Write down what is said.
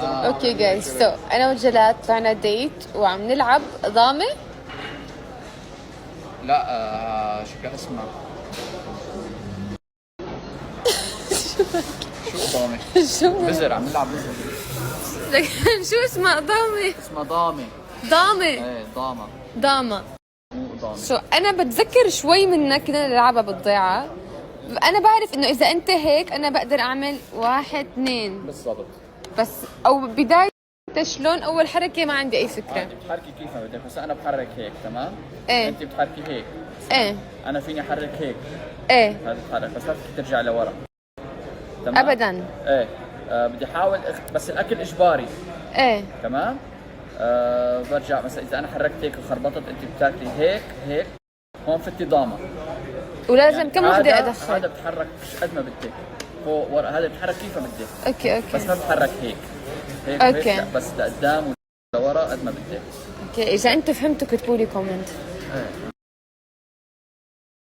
اوكي جايز، سو انا وجلال طلعنا ديت وعم نلعب ضامه. لا شو كان اسمها؟ شو ضامه؟ شو بزر، عم نلعب بزر. شو اسمها ضامه؟ اسمها ضامه. ضامه. ايه ضامه. ضامه. مو ضامه. شو انا بتذكر شوي منها كنا نلعبها بالضيعه. انا بعرف انه اذا انت هيك انا بقدر اعمل 1 2 بالضبط. بس، او بداية شلون اول حركة ما عندي اي فكرة. عادي بتحركي كيف ما بدك، بس انا بحرك هيك تمام؟ ايه انت بتحركي هيك. ايه انا فيني احرك هيك. ايه هذا بتحرك، بس ما فيك ترجع لورا. تمام؟ ابدا. ايه بدي احاول بس الاكل اجباري. ايه تمام؟ برجع مثلا اذا انا حركت هيك وخربطت، انت بتاكلي هيك هيك، هون فتي ضامه. ولازم يعني كم وحدة ادخل؟ هذا بتحرك قد ما بدك، فوق ورا، هذا بتحرك كيف ما بدك. اوكي بس ما بتحرك هيك هيك اوكي. هيك، لا بس لقدام ولورا قد ما بدك. اوكي اذا انتم فهمتوا كتبوا لي كومنت. ايه